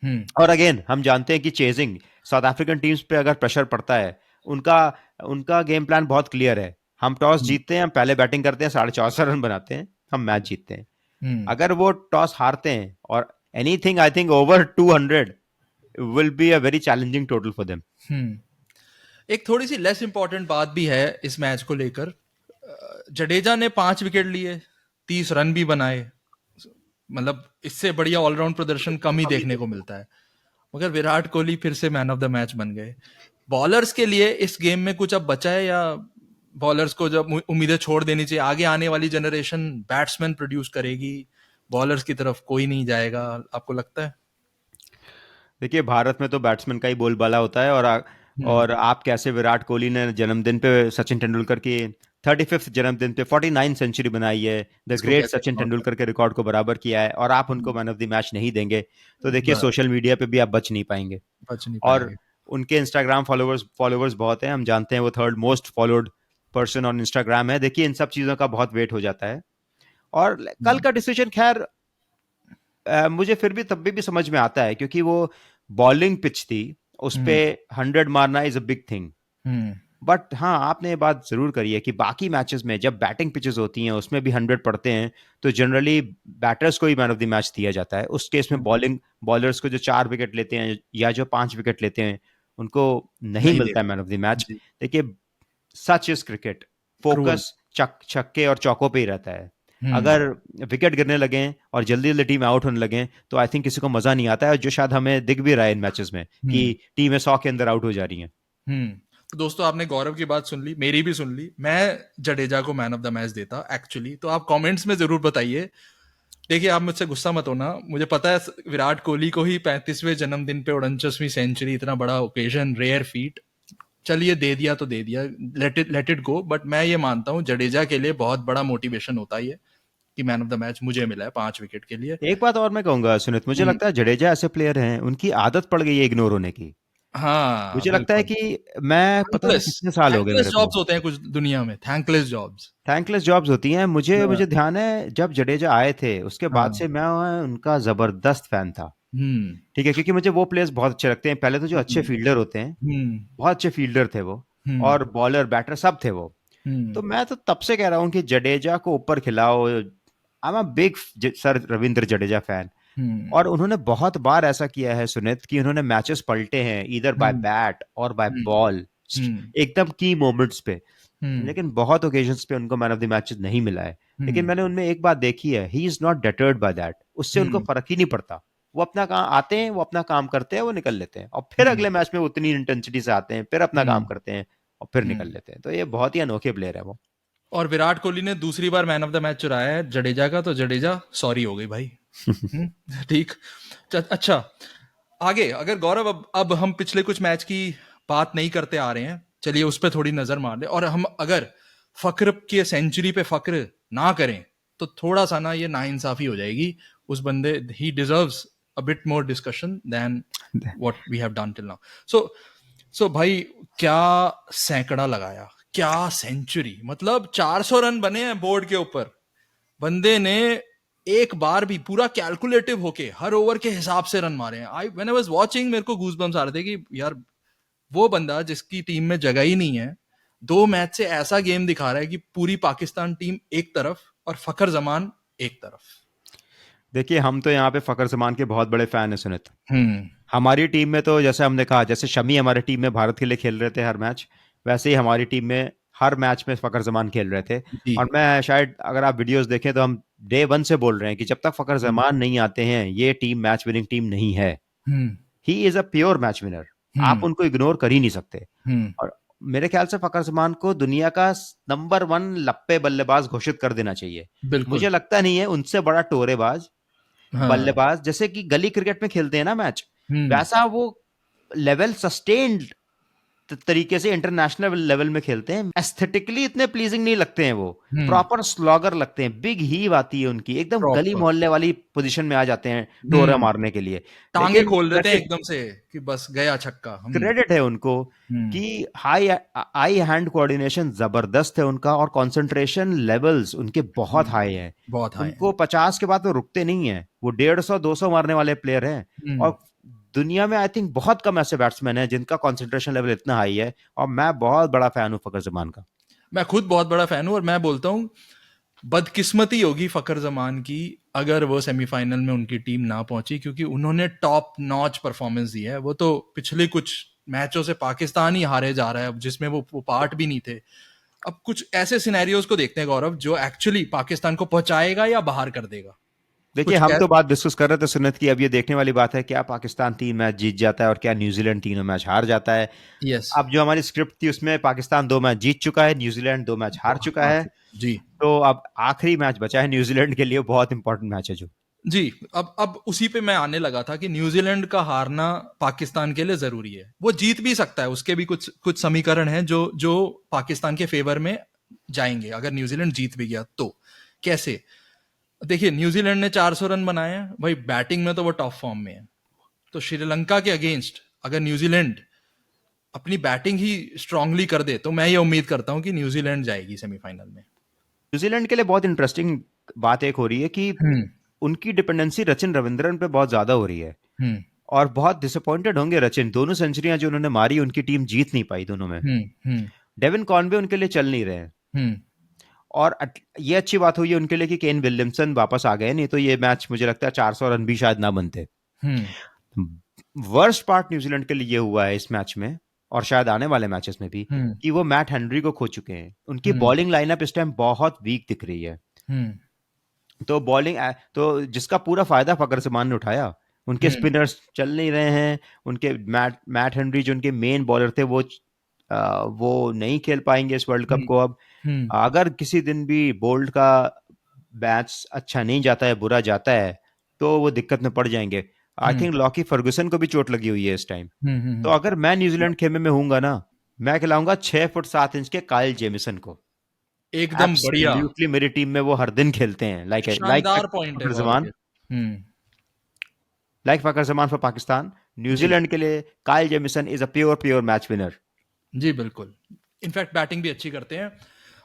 हम्म। और अगेन हम जानते हैं कि चेजिंग, साउथ अफ्रीकन टीम्स पे अगर प्रेशर पड़ता है, उनका उनका गेम प्लान बहुत क्लियर है। हम टॉस हम्म। जीतते हैं, हम पहले बैटिंग करते हैं, 450 रन बनाते हैं, हम मैच जीतते हैं। हम्म। अगर वो टॉस हारते हैं, और anything I think over 200 will be a very challenging total for them. Hmm. एक थोड़ी सी लेस इंपॉर्टेंट बात भी है इस मैच को लेकर। जडेजा ने 5 विकेट लिए, 30 रन भी बनाए, मतलब इससे बढ़िया ऑलराउंड प्रदर्शन कम ही देखने को मिलता है। मगर विराट कोहली फिर से मैन ऑफ द मैच बन गए। बॉलर्स के लिए इस गेम में कुछ अब बचा है, या बॉलर्स को जब उम्मीदें छोड़ देनी चाहिए? आगे आने वाली जनरेशन बैट्समैन प्रोड्यूस करेगी, बॉलर्स की तरफ कोई नहीं जाएगा, आपको लगता है? देखिए भारत में तो बैट्समैन का ही बोलबाला होता है। हम्म। और आप कैसे, विराट कोहली ने जन्मदिन पे सचिन तेंदुलकर की 35th जन्मदिन पे 49 सेंचुरी बनाई है, द इसको ग्रेट कैसे सचिन इग्नोर तेंदुलकर करें? के रिकॉर्ड को बराबर किया है, और आप हम्म। उनको मैन ऑफ द मैच नहीं देंगे, तो देखिए बस, सोशल मीडिया पे भी आप बच नहीं पाएंगे। बच नहीं और पाएंगे। उनके इंस्टाग्राम फॉलोवर्स बहुत हैं, हम जानते हैं वो third most followed person on Instagram है। देखिए इन सब चीज़ों का बहुत वेट हो जाता है। और कल हम्म। का डिसीजन खैर मुझे फिर भी तब भी समझ में आता है, क्योंकि वो बॉलिंग पिच थी, उस पे हम्म। 100 मारना is a big thing. Hmm. But हाँ, आपने ये बात जरूर करी है कि बाकी मैचेस में जब बैटिंग पिचेस होती हैं उसमें भी 100 पड़ते हैं, तो जनरली बैटर्स को ही मैन ऑफ द मैच दिया जाता है। उस केस में हम्म। बॉलर्स को जो 4 विकेट लेते हैं या जो 5 विकेट लेते हैं, उनको नहीं नहीं मिलता है देते। Man of the match. जी। देखिए such is cricket, true. Focus छक्के और चौकों पे ही रहता है। हम्म। अगर विकेट गिरने लगे और जल्दी जल्दी टीम आउट होने लगे, तो आई थिंक किसी को मजा नहीं आता है, जो शायद हमें दिख भी रहा है इन मैचेस में कि हम्म। टीमें 100 के अंदर आउट हो जा रही हैं। हम्म। तो दोस्तों, आपने गौरव की बात सुन ली, मेरी भी सुन ली। मैं जडेजा को मैन ऑफ द मैच देता एक्चुअली। तो आप कमेंट्स में जरूर बताइए। देखिए, आप मुझसे गुस्सा मत होना, मुझे पता है विराट कोहली को ही 35वें जन्मदिन पे 49वीं सेंचुरी, इतना बड़ा ओकेजन, रेयर फीट, चलिए दे दिया तो दे दिया, लेट इट गो। बट मैं ये मानता हूँ जडेजा के लिए बहुत बड़ा मोटिवेशन होता है ये, कि मैन ऑफ द मैच मुझे मिला है 5 विकेट के लिए। एक बात और मैं कहूंगा सुनित, मुझे हम्म। लगता है जडेजा ऐसे प्लेयर हैं, उनकी आदत पड़ गई है इग्नोर होने की। हाँ, मुझे लगता है बिल्कुल। कि मैं पता नहीं थैंकलेस, कितने साल हो गए थैंकलेस मेरे को, जॉब्स होते हैं कुछ दुनिया में, थैंकलेस जॉब्स। थैंकलेस जॉब्स होती हैं। मुझे हाँ। मुझे ध्यान है जब जडेजा आए थे उसके बाद हाँ। से मैं उनका जबरदस्त फैन था। हम्म। ठीक है, क्योंकि मुझे वो प्लेयर्स बहुत अच्छे लगते हैं। पहले तो जो अच्छे हम्म। फील्डर होते हैं, हम्म। बहुत अच्छे फील्डर थे वो, हम्म। और बॉलर बैटर सब थे वो। हम्म। तो मैं तो तब से कह रहा हूँ कि जडेजा को ऊपर खिलाओ। I am a big sir Ravindra Jadeja fan. Hmm. और उन्होंने बहुत बार ऐसा किया है सुनित, कि उन्होंने मैचेस पलटे हैं इधर बाय हम्म। बैट और बाय हम्म। बॉल, हम्म। एकदम की मोमेंट्स पे। हम्म। लेकिन बहुत ओकेजन्स पे उनको मैन ऑफ द मैचेस नहीं मिला है। लेकिन हम्म। मैंने उनमें एक बात देखी है, he is not deterred by that. उससे उनको हम्म। फर्क ही नहीं पड़ता। वो अपना काम आते हैं, वो अपना काम करते हैं, वो निकल लेते हैं, और फिर हम्म। अगले मैच में वो उतनी इंटेंसिटी से आते हैं, फिर अपना काम हम्म। करते हैं, और फिर निकल हम्म। लेते हैं। तो ये बहुत ही अनोखे प्लेयर है वो। और विराट कोहली ने दूसरी बार मैन ऑफ द मैच चुराया है जडेजा का, तो जडेजा सॉरी हो गई भाई। ठीक। अच्छा, आगे अगर गौरव, अब हम पिछले कुछ मैच की बात नहीं करते आ रहे हैं, चलिए उस पर थोड़ी नजर मार ले। और हम अगर फक्र की सेंचुरी पे फक्र ना करें, तो थोड़ा सा ना ये नाइंसाफी हो जाएगी उस बंदे। He deserves a bit more discussion than what we have done till now. So भाई, क्या सैकड़ा लगाया, क्या सेंचुरी, मतलब 400 रन बने हैं बोर्ड के ऊपर। बंदे ने एक बार भी पूरा कैलकुलेटिव होके हर ओवर के हिसाब से रन मारे हैं। I when I was watching मेरे को गूज़बम्स आ रहे थे कि यार वो बंदा जिसकी टीम में जगह ही नहीं है, 2 मैच से ऐसा गेम दिखा रहा है कि पूरी पाकिस्तान टीम एक तरफ और फखर जमान एक तरफ। देखिए, हम तो यहाँ पे फखर जमान के बहुत बड़े फैन हैं सुनित। हम्म। हमारी टीम में तो जैसे हमने कहा, जैसे शमी हमारी टीम में भारत के लिए खेल रहे थे हर मैच, वैसे ही हमारी टीम में हर मैच में फखर जमान खेल रहे थे। जी। और मैं शायद, अगर आप वीडियोस देखें तो हम डे वन से बोल रहे हैं कि जब तक फखर हम्म। जमान नहीं आते हैं ये टीम मैच विनिंग टीम नहीं है। Hmm. He is a pure match winner, आप हम्म। उनको इग्नोर कर ही नहीं सकते। हम्म। और मेरे ख्याल से फखर जमान को दुनिया का नंबर 1 लप्पे बल्लेबाज घोषित कर देना चाहिए। बिल्कुल। मुझे लगता नहीं है उनसे बड़ा टोरेबाज हाँ। बल्लेबाज, जैसे कि गली क्रिकेट में खेलते हैं ना मैच, हम्म। वैसा वो लेवल सस्टेन्ड तरीके से इंटरनेशनल लेवल में खेलते हैं। एस्थेटिकली इतने प्लीजिंग नहीं लगते हैं वो, हम्म। प्रॉपर स्लॉगर लगते हैं, बिग हीव आती है उनकी, एकदम गली प्रॉपर। मोहल्ले वाली पोजीशन में आ जाते हैं टोरा हम्म। मारने के लिए। टांगे लेकिन खोल देते हैं क्रेडिट एकदम से कि बस गया छक्का। हम्म। क्रेडिट है उनको हम्म। कि हाई आई हैंड कोऑर्डिनेशन जबरदस्त है उनका, और कंसंट्रेशन लेवल्स उनके बहुत हम्म। हाई है। बहुत हाई है। उनको 50 के बाद तो रुकते नहीं है, वो 150-200 मारने वाले प्लेयर हैं। हम्म। और दुनिया में आई थिंक बहुत कम ऐसे बैट्समैन हैं जिनका कंसंट्रेशन लेवल इतना हाई है। और मैं बहुत बड़ा फैन हूं फकर जमान का। मैं खुद बहुत बड़ा फैन हूं और मैं बोलता हूं बदकिस्मती होगी फकर जमान की अगर वो सेमीफाइनल में उनकी टीम ना पहुंची, क्योंकि उन्होंने टॉप नॉच परफॉर्मेंस दी है। वो तो पिछले कुछ मैचों से पाकिस्तान ही हारे जा रहा है, जिसमें वो पार्ट भी नहीं थे। अब कुछ ऐसे सिनेरियोज को देखते हैं गौरव, जो एक्चुअली पाकिस्तान को पहुंचाएगा या बाहर कर देगा। देखिए, कुछ हम कह। तो बात डिस्कस कर रहे थे सुनीत की, अब ये देखने वाली बात है क्या पाकिस्तान 3 मैच जीत जाता है और क्या न्यूजीलैंड तीनों मैच हार जाता है। यस। अब जो हमारी स्क्रिप्ट थी उसमें पाकिस्तान 2 मैच जीत चुका है, न्यूजीलैंड 2 मैच हार चुका है। जी। तो अब आखिरी मैच बचा है न्यूजीलैंड के लिए, बहुत इंपॉर्टेंट मैच है जो। जी। अब उसी पे मैं आने लगा था कि न्यूजीलैंड का हारना पाकिस्तान के लिए जरूरी है। वो जीत भी सकता है, उसके भी कुछ कुछ समीकरण हैं जो जो पाकिस्तान के फेवर में जाएंगे अगर न्यूजीलैंड जीत भी गया तो। कैसे? देखिए, न्यूजीलैंड ने 400 रन बनाए हैं भाई, बैटिंग में तो वो टॉप फॉर्म में है। तो श्रीलंका के अगेंस्ट अगर न्यूजीलैंड अपनी बैटिंग ही स्ट्रांगली कर दे तो मैं ये उम्मीद करता हूं कि न्यूजीलैंड जाएगी सेमीफाइनल में। न्यूजीलैंड के लिए बहुत इंटरेस्टिंग बात एक हो रही है कि हम्म। उनकी डिपेंडेंसी रचिन रविंद्रन पे बहुत ज्यादा हो रही है। हम्म। और बहुत डिसअपॉइंटेड होंगे रचिन, दोनों सेंचुरियां जो उन्होंने मारी उनकी टीम जीत नहीं पाई दोनों में। हम्म। हम्म। डेविन कॉनवे उनके लिए चल नहीं रहे हैं। हम्म। और ये अच्छी बात हुई है उनके लिए कि केन विलियमसन वापस आ गए, नहीं तो ये मैच मुझे लगता है 400 रन भी शायद ना बनते। हम्म। वर्स्ट पार्ट न्यूजीलैंड के लिए ये हुआ है इस मैच में, और शायद आने वाले मैचेस में भी, हम्म। कि वो मैट हेनरी को खो चुके हैं। उनकी हम्म। बॉलिंग लाइनअप इस टाइम बहुत वीक दिख रही है। हम्म। तो बॉलिंग तो जिसका पूरा फायदा फकर जमान ने उठाया, उनके हम्म। स्पिनर्स चल नहीं रहे हैं। उनके मैट मैट हेनरी जो उनके मेन बॉलर थे वो नहीं खेल पाएंगे इस वर्ल्ड कप हम्म। को अब। हम्म। अगर किसी दिन भी बोल्ट का मैच अच्छा नहीं जाता है, बुरा जाता है, तो वो दिक्कत में पड़ जाएंगे। आई हम्म। थिंक लॉकी फर्गुसन को भी चोट लगी हुई है इस टाइम। हम्म। तो अगर मैं न्यूजीलैंड खेमे में होऊंगा ना, मैं खिलाऊंगा 6 फुट 7 इंच के काइल जेमिसन को। एकदम बढ़िया। एब्सोल्युटली मेरी टीम में वो हर दिन खेलते हैं, लाइक लाइक शानदार पॉइंट है फकर गौरव जमान, ये। Hmm. Like Fakhar Zaman for Pakistan. जी। न्यूजीलैंड के लिए Kyle Jamieson is a pure pure match winner. जी बिल्कुल। इनफैक्ट बैटिंग भी अच्छी करते हैं।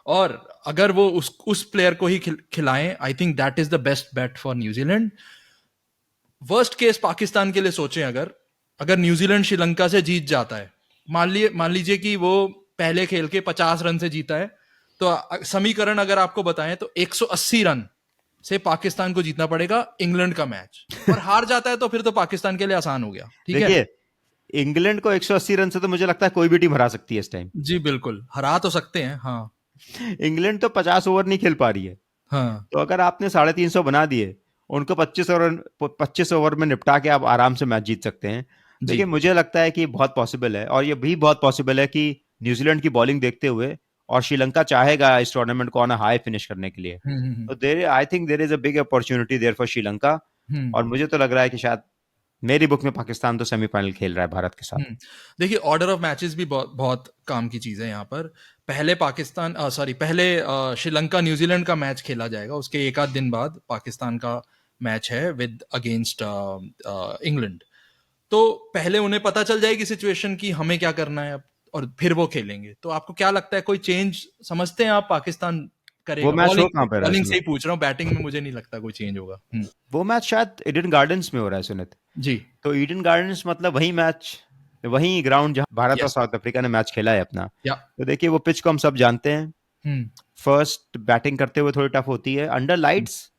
और अगर वो उस प्लेयर को ही खिलाएं, I think that is the best bat for New Zealand. Worst case Pakistan के लिए सोचें, अगर अगर न्यूजीलैंड श्रीलंका से जीत जाता है, मान लीजिए कि वो पहले खेल के 50 रन से जीता है, तो समीकरण अगर आपको बताएं तो 180 रन से पाकिस्तान को जीतना पड़ेगा इंग्लैंड का मैच। और हार जाता है तो फिर तो पाकिस्तान के लिए आसान हो गया। ठीक है। देखिए, इंग्लैंड को 180 रन से तो मुझे लगता है कोई भी टीम हरा सकती है इस टाइम। जी बिल्कुल, हरा तो सकते हैं। हाँ। इंग्लैंड तो 50 ओवर नहीं खेल पा रही है। हाँ। तो अगर आपने 350 बना दिए, उनको 25 ओवर में निपटा के आप आराम से मैच जीत सकते हैं। जी। देखिए, मुझे लगता है कि बहुत पॉसिबल है, और ये भी बहुत पॉसिबल है कि न्यूजीलैंड की बॉलिंग देखते हुए और श्रीलंका चाहेगा इस टूर्नामेंट को ऑन हाई फिनिश करने के लिए, हम्म। तो there I think there is a big opportunity there for Sri Lanka. Hmm. और मुझे तो लग रहा है कि शायद मेरी बुक में पाकिस्तान तो सेमीफाइनल खेल रहा है भारत के साथ। देखिए, ऑर्डर ऑफ मैचेस भी बहुत बहुत काम की चीज है यहाँ पर। पहले पाकिस्तान सॉरी पहले श्रीलंका न्यूजीलैंड का मैच खेला जाएगा, उसके एक आध दिन बाद पाकिस्तान का मैच है विद अगेंस्ट इंग्लैंड। तो पहले उन्हें पता चल जाएगी सिचुएशन की हमें क्या करना है अब, और फिर वो खेलेंगे। तो आपको क्या लगता है, कोई चेंज समझते हैं आप पाकिस्तान करेगा। मैच हो बॉलिंग कहाँ पे रहा है बॉलिंग से सुनित? ही पूछ रहा हूँ, बैटिंग में मुझे नहीं लगता कोई चेंज होगा। वो मैच शायद ईडन गार्डन्स में हो रहा है सुनित। जी। तो ईडन गार्डन्स मतलब वही मैच, वही ग्राउंड जहाँ भारत और यस। साउथ अफ्रीका ने मैच खेला है अपना। या। तो देखिए वो पिच को हम सब जानते हैं। हम्म। फर्स्ट बैटिंग करते हुए थोड़ी टफ होती है under lights.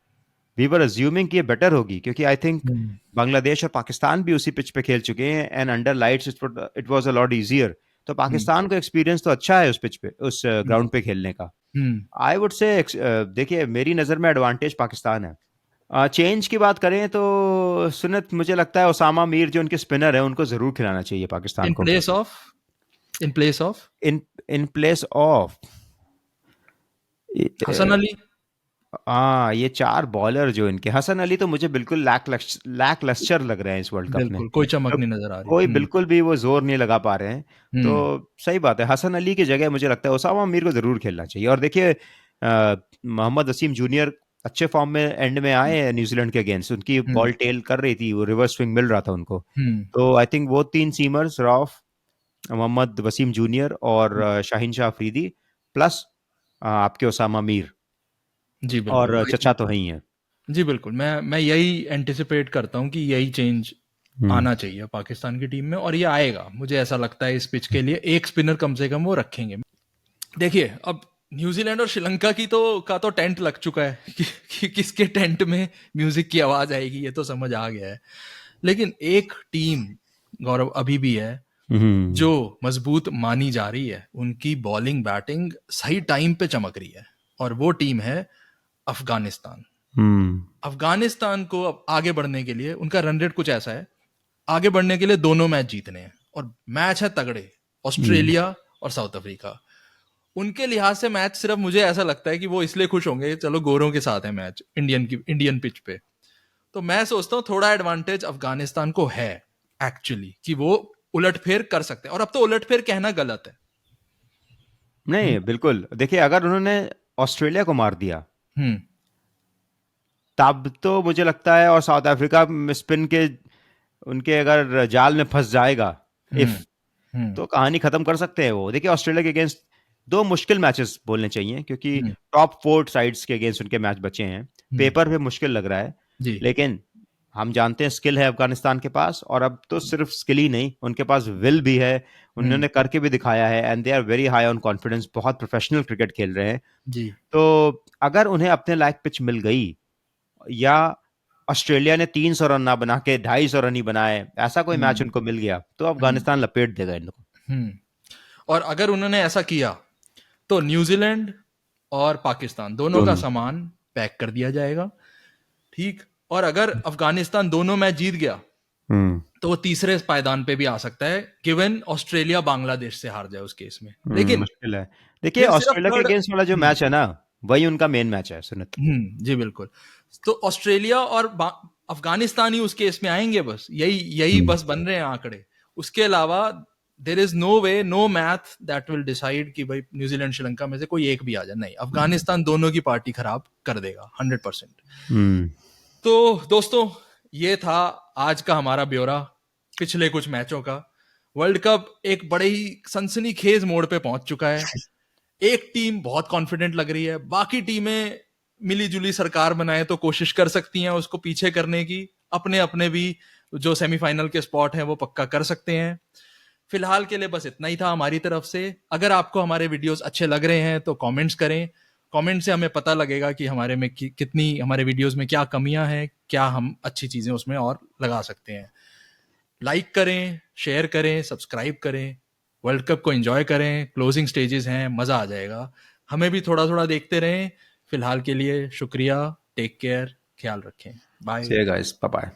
We were assuming कि ये बेटर होगी क्योंकि आई थिंक हम्म। बांग्लादेश और पाकिस्तान भी उसी पिच पे खेल चुके हैं and under lights it was a lot easier. तो हम्म। पाकिस्तान को एक्सपीरियंस तो अच्छा है उस पिच पे, उस ग्राउंड पे खेलने का। हम्म। आई वुड से देखिए मेरी नज़र में एडवांटेज पाकिस्तान है। चेंज की बात करें तो सुनित मुझे लगता है ओसामा मीर जो उनके स्पिनर है उनको जरूर खिलाना चाहिए पाकिस्तान इन को। Place of in place of in in place of Hasan Ali. हाँ, ये चार बॉलर जो इनके, हसन अली तो मुझे बिल्कुल लैक लस्टर लग रहे हैं इस वर्ल्ड कप में। बिल्कुल कोई चमक तो नहीं नजर आ रही। कोई बिल्कुल भी वो जोर नहीं लगा पा रहे हैं। तो हम्म। सही बात है, हसन अली की जगह मुझे लगता है ओसामा मीर को जरूर खेलना चाहिए। और देखिए मोहम्मद वसीम जूनियर अच्छे फॉर्म में एंड में आए हैं न्यूजीलैंड के अगेंस्ट, उनकी हम्म। बॉल टेल कर रही थी, वो रिवर्स स्विंग मिल रहा था उनको। हम्म। तो आई थिंक वो तीन सीमर्स रॉफ, मोहम्मद वसीम जूनियर और शाहीन शाह अफरीदी प्लस आपके ओसामा मीर जी बिल्कुल और भाई। चचा तो है ही है। जी बिल्कुल, मैं यही एंटिसिपेट करता हूँ कि यही चेंज हम्म आना चाहिए पाकिस्तान की टीम में, और ये आएगा मुझे ऐसा लगता है। इस पिच के लिए एक स्पिनर कम से कम वो रखेंगे। देखिए अब न्यूजीलैंड और श्रीलंका की तो टेंट लग चुका है कि किसके टेंट में म्यूजिक की आवाज आएगी, ये तो समझ आ गया है। लेकिन एक टीम गौरव अभी भी है हम्म जो मजबूत मानी जा रही है, उनकी बॉलिंग बैटिंग सही टाइम पे चमक रही है, और वो टीम है अफगानिस्तान। हम्म अफगानिस्तान को अब आगे बढ़ने के लिए उनका रन रेट कुछ ऐसा है, आगे बढ़ने के लिए दोनों मैच जीतने हैं, और मैच है तगड़े, हम्म ऑस्ट्रेलिया और साउथ अफ्रीका। उनके लिहाज से मैच सिर्फ मुझे ऐसा लगता है कि वो इसलिए खुश होंगे चलो गोरों के साथ है मैच इंडियन पिच पे। तो मैं सोचता हूँ थोड़ा एडवांटेज अफगानिस्तान को है एक्चुअली, कि वो उलटफेर कर सकते हैं, और अब तो उलटफेर कहना गलत है। नहीं बिल्कुल, देखिए अगर उन्होंने ऑस्ट्रेलिया को मार दिया हम्म। तब तो मुझे लगता है, और साउथ अफ्रीका स्पिन के उनके अगर जाल में फंस जाएगा हम्म। इफ, हम्म। तो कहानी खत्म कर सकते हैं वो। देखिए ऑस्ट्रेलिया के अगेंस्ट दो मुश्किल मैचेस बोलने चाहिए क्योंकि हम्म। टॉप फोर साइड्स के अगेंस्ट उनके मैच बचे हैं। हम्म। पेपर पे मुश्किल लग रहा है, जी। लेकिन हम जानते हैं स्किल है अफगानिस्तान के पास, और अब तो सिर्फ स्किल ही नहीं, उनके पास विल भी है, हम्म। उन्होंने करके भी दिखाया है and they are very high on confidence, बहुत प्रोफेशनल क्रिकेट खेल रहे हैं। जी। तो अगर उन्हें अपने लायक पिच मिल गई, या ऑस्ट्रेलिया ने 300 रन ना बना के 250 रन ही बनाए, ऐसा कोई मैच हम्म। उनको मिल गया, तो हम्म। अफगानिस्तान लपेट देगा इनको। हम्म। और अगर उन्होंने ऐसा किया तो न्यूजीलैंड और पाकिस्तान दोनों का दोनों। सामान पैक कर दिया जाएगा। ठीक। और अगर अफगानिस्तान दोनों मैच जीत गया हम्म तो वो तीसरे पायदान पे भी आ सकता है, गिवन ऑस्ट्रेलिया बांग्लादेश से हार जाए उस केस में। लेकिन मुश्किल है। देखिए फिर सिर्फ ऑस्ट्रेलिया के थर्ड। अगेंस्ट वाला जो मैच है ना, वही उनका मेन मैच है सुनित। जी बिल्कुल। तो ऑस्ट्रेलिया और अफगानिस्तान ही उस केस में आएंगे, बस यही यही हम्म बस बन रहे हैं आंकड़े। उसके अलावा there is no way, no math that will decide कि भाई न्यूजीलैंड श्रीलंका में से कोई एक भी आ जाए। नहीं, अफगानिस्तान दोनों की पार्टी खराब कर देगा 100%। हम्म तो दोस्तों, ये था आज का हमारा ब्यौरा पिछले कुछ मैचों का। वर्ल्ड कप एक बड़े ही सनसनीखेज मोड़ पे पहुंच चुका है। एक टीम बहुत कॉन्फिडेंट लग रही है, बाकी टीमें मिली जुली सरकार बनाए तो कोशिश कर सकती हैं उसको पीछे करने की, अपने अपने भी जो सेमीफाइनल के स्पॉट हैं वो पक्का कर सकते हैं। फिलहाल के लिए बस इतना ही था हमारी तरफ से। अगर आपको हमारे वीडियोस अच्छे लग रहे हैं तो कमेंट्स करें। कमेंट से हमें पता लगेगा कि हमारे में कितनी हमारे वीडियोस में क्या कमियां हैं, क्या हम अच्छी चीजें उसमें और लगा सकते हैं। लाइक करें, शेयर करें, सब्सक्राइब करें। वर्ल्ड कप को एंजॉय करें, क्लोजिंग स्टेजेस हैं, मजा आ जाएगा। हमें भी थोड़ा थोड़ा देखते रहें। फिलहाल के लिए शुक्रिया, टेक केयर, ख्याल रखें, bye. See you guys, bye bye।